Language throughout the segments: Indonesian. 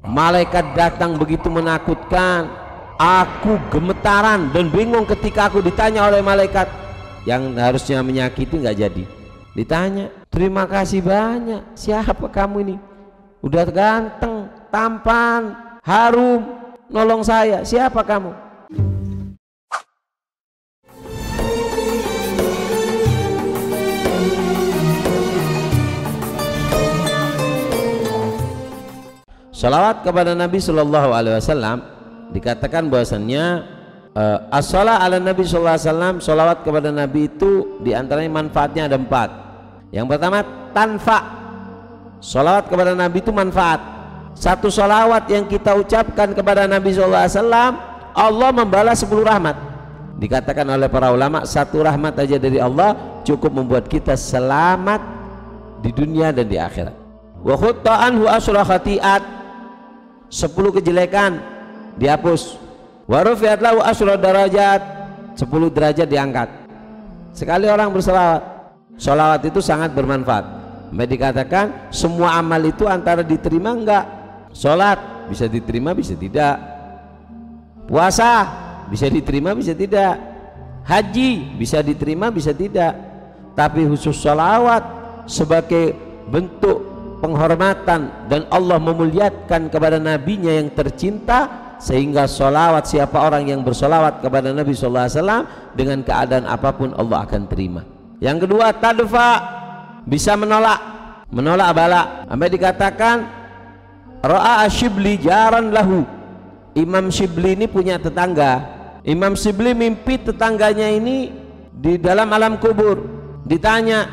Malaikat datang begitu menakutkan, aku gemetaran dan bingung ketika aku ditanya oleh malaikat yang harusnya menyakiti, nggak jadi ditanya. Terima kasih banyak, siapa kamu ini? Udah ganteng, tampan, harum, nolong saya, siapa kamu? Salawat kepada Nabi Shallallahu Alaihi Wasallam dikatakan bahwasannya as-salat ala Nabi Shallallahu Alaihi Wasallam, salawat kepada Nabi itu diantaranya manfaatnya ada 4. Yang pertama tanfa, salawat kepada Nabi itu manfaat. Satu salawat yang kita ucapkan kepada Nabi Shallallahu Alaihi Wasallam, Allah membalas 10 rahmat. Dikatakan oleh para ulama, 1 rahmat aja dari Allah cukup membuat kita selamat di dunia dan di akhirat. Wa khutta anhu asyra khati'at, 10 kejelekan dihapus. Wa rufi'at lahu asyra darajat, 10 derajat diangkat. Sekali orang berselawat, selawat itu sangat bermanfaat. Sampai dikatakan semua amal itu antara diterima enggak. Salat bisa diterima bisa tidak, puasa bisa diterima bisa tidak, haji bisa diterima bisa tidak. Tapi khusus selawat sebagai bentuk penghormatan dan Allah memuliakan kepada nabinya yang tercinta, sehingga sholawat, siapa orang yang bersolawat kepada Nabi Sallallahu Alaihi Wasallam dengan keadaan apapun Allah akan terima. Yang kedua tadfa, bisa menolak bala. Sampai dikatakan ra'a Shibli jaran lahu, Imam Shibli ini punya tetangga. Imam Shibli mimpi tetangganya ini di dalam alam kubur. Ditanya,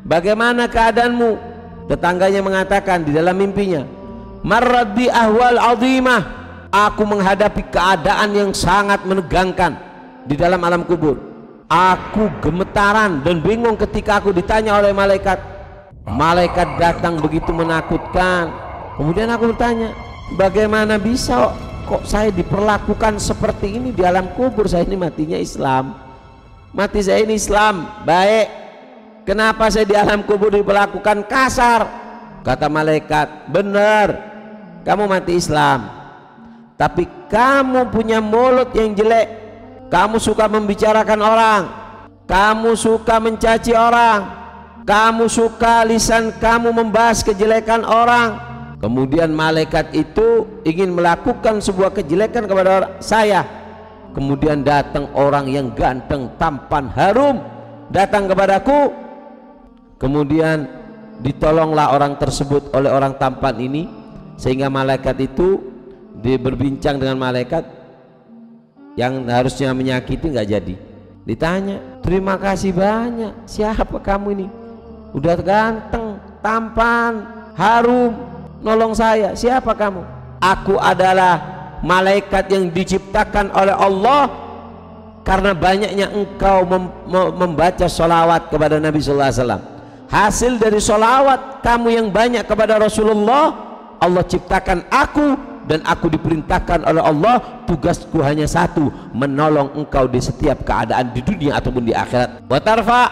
bagaimana keadaanmu? Tetangganya mengatakan di dalam mimpinya, marrad bi ahwal azimah, aku menghadapi keadaan yang sangat menegangkan di dalam alam kubur. Aku gemetaran dan bingung ketika aku ditanya oleh malaikat. Malaikat datang begitu menakutkan. Kemudian aku bertanya, bagaimana bisa kok saya diperlakukan seperti ini di alam kubur? Saya ini matinya Islam, mati saya ini Islam baik. Kenapa saya di alam kubur diperlakukan kasar? Kata malaikat, benar, kamu mati Islam, tapi kamu punya mulut yang jelek. Kamu suka membicarakan orang, kamu suka mencaci orang, kamu suka lisan kamu membahas kejelekan orang. Kemudian malaikat itu ingin melakukan sebuah kejelekan kepada saya. Kemudian datang orang yang ganteng, tampan, harum, datang kepadaku. Kemudian ditolonglah orang tersebut oleh orang tampan ini, sehingga malaikat itu berbincang dengan malaikat yang harusnya menyakiti, nggak jadi ditanya. Terima kasih banyak, siapa kamu ini? Udah ganteng, tampan, harum, nolong saya, siapa kamu? Aku adalah malaikat yang diciptakan oleh Allah karena banyaknya engkau membaca sholawat kepada Nabi Sallallahu Alaihi Wasallam. Hasil dari sholawat kamu yang banyak kepada Rasulullah, Allah ciptakan aku, dan aku diperintahkan oleh Allah, tugasku hanya satu, menolong engkau di setiap keadaan di dunia ataupun di akhirat. Wa tarfa,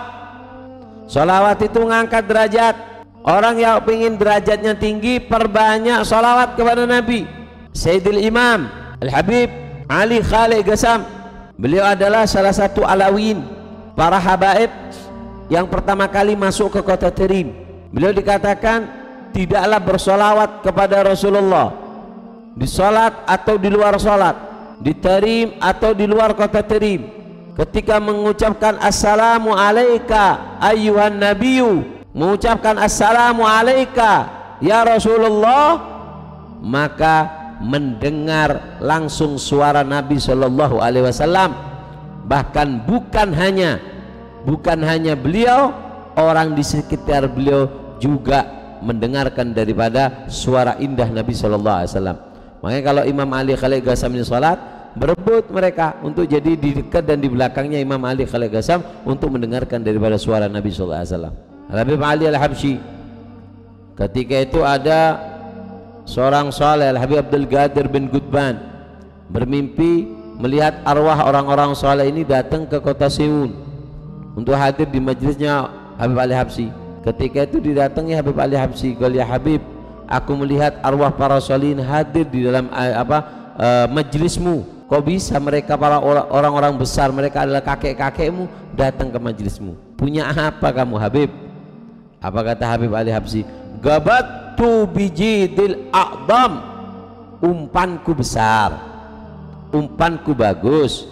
sholawat itu mengangkat derajat. Orang yang ingin derajatnya tinggi, perbanyak sholawat kepada Nabi. Sayyidil Imam Al-Habib Ali Khalid Ghasam, beliau adalah salah satu alawin, para habaib yang pertama kali masuk ke kota Tarim. Beliau dikatakan tidaklah bersolawat kepada Rasulullah di sholat atau di luar sholat, di Tarim atau di luar kota Tarim, ketika mengucapkan assalamu alaika ayyuhan nabiyyu, mengucapkan assalamu alaika ya Rasulullah, maka mendengar langsung suara Nabi Shallallahu Alaihi Wasallam. Bahkan bukan hanya beliau, orang di sekitar beliau juga mendengarkan daripada suara indah Nabi Shallallahu Alaihi Wasallam. Makanya kalau Imam Ali Khalid Ghasam ini sholat, berebut mereka untuk jadi di dekat dan di belakangnya Imam Ali Khalid Ghasam untuk mendengarkan daripada suara Nabi Shallallahu Alaihi Wasallam. Habib Ali Al-Habsyi, ketika itu ada seorang saleh, Al-Habib Abdul Qadir bin Gudban, bermimpi melihat arwah orang-orang saleh ini datang ke kota Seun untuk hadir di majelisnya Habib Ali Habsyi. Ketika itu didatangi Habib Ali Habsyi, "Ya Habib, aku melihat arwah para sholihin hadir di dalam majlismu. Kok bisa mereka para orang-orang besar, mereka adalah kakek-kakekmu, datang ke majlismu? Punya apa kamu Habib? Apa kata Habib Ali Habsyi? Gabattu bijidil a'dam, umpanku besar, umpanku bagus.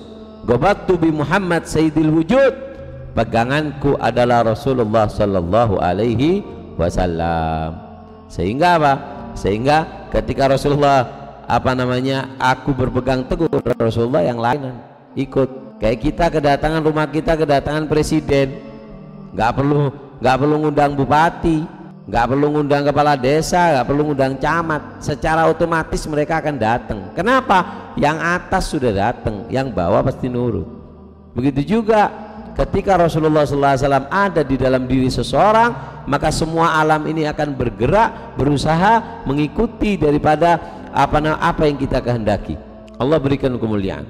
Gabattu bi Muhammad sayyidil wujud, peganganku adalah Rasulullah sallallahu alaihi wasallam. Sehingga apa? Sehingga ketika Rasulullah aku berpegang teguh Rasulullah, yang lain ikut. Kayak kita kedatangan rumah kita, kedatangan presiden, nggak perlu ngundang bupati, nggak perlu ngundang kepala desa, nggak perlu ngundang camat, secara otomatis mereka akan datang. Kenapa? Yang atas sudah datang, yang bawah pasti nurut. Begitu juga ketika Rasulullah SAW ada di dalam diri seseorang, maka semua alam ini akan bergerak, berusaha mengikuti daripada apa yang kita kehendaki. Allah berikan kemuliaan.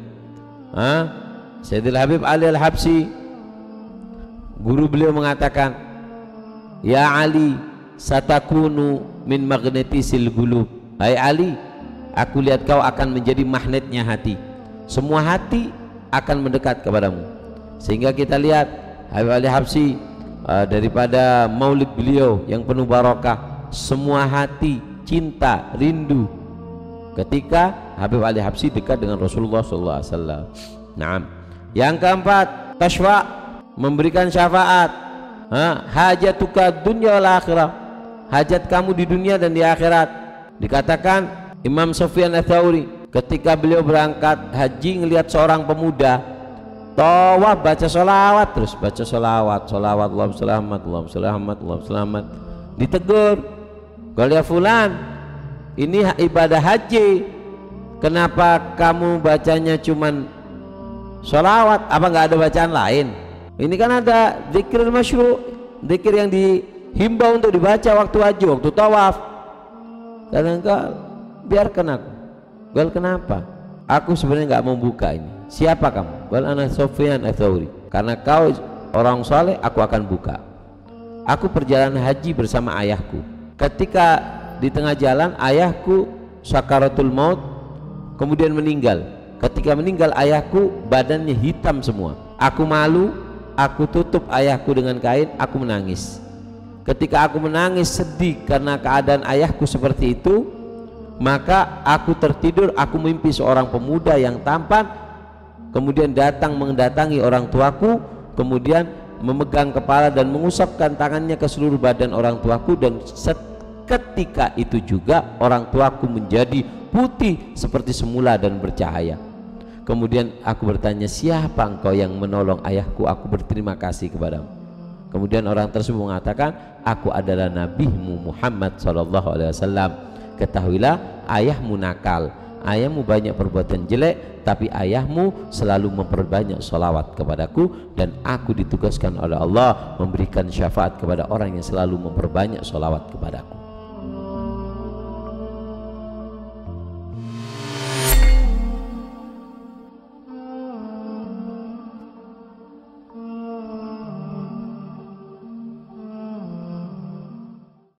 Sayyidil Habib Ali Al-Habsyi, guru beliau mengatakan, ya Ali, satakunu min magnetisil qulub. Hai Ali, aku lihat kau akan menjadi magnetnya hati. Semua hati akan mendekat kepadamu. Sehingga kita lihat Habib Ali Habsyi daripada maulid beliau yang penuh barokah, semua hati cinta, rindu ketika Habib Ali Habsyi dekat dengan Rasulullah SAW. Naam. Yang keempat, tashfa', memberikan syafaat. Hajatuka dunya wal akhirah, hajat kamu di dunia dan di akhirat. Dikatakan Imam Sufyan Ats-Tsauri ketika beliau berangkat haji, ngelihat seorang pemuda tawaf baca sholawat, terus baca sholawat Allahumma sholli Muhammad, Allahumma sholli Muhammad, Allahumma sholli Muhammad. Ditegur, kalau ya fulan, ini ibadah haji, kenapa kamu bacanya cuman sholawat, apa nggak ada bacaan lain? Ini kan ada zikir masyru', zikir yang dihimbau untuk dibaca waktu haji, waktu tawaf. Dan engkau biarkan aku. Gal, kenapa? Aku sebenarnya nggak mau buka ini. Siapa kamu? Gal, ana Sufyan Ats-Tsauri. Karena kau orang saleh, aku akan buka. Aku perjalanan haji bersama ayahku. Ketika di tengah jalan ayahku sakaratul maut, kemudian meninggal. Ketika meninggal ayahku badannya hitam semua. Aku malu, aku tutup ayahku dengan kain, aku menangis. Ketika aku menangis sedih karena keadaan ayahku seperti itu, maka aku tertidur, aku mimpi seorang pemuda yang tampan, kemudian datang mendatangi orang tuaku, kemudian memegang kepala dan mengusapkan tangannya ke seluruh badan orang tuaku, dan ketika itu juga orang tuaku menjadi putih seperti semula dan bercahaya. Kemudian aku bertanya, siapa engkau yang menolong ayahku? Aku berterima kasih kepadamu. Kemudian orang tersebut mengatakan, aku adalah nabimu Muhammad SAW. Ketahuilah, ayahmu nakal, ayahmu banyak perbuatan jelek, tapi ayahmu selalu memperbanyak sholawat kepadaku, dan aku ditugaskan oleh Allah memberikan syafaat kepada orang yang selalu memperbanyak sholawat kepadaku.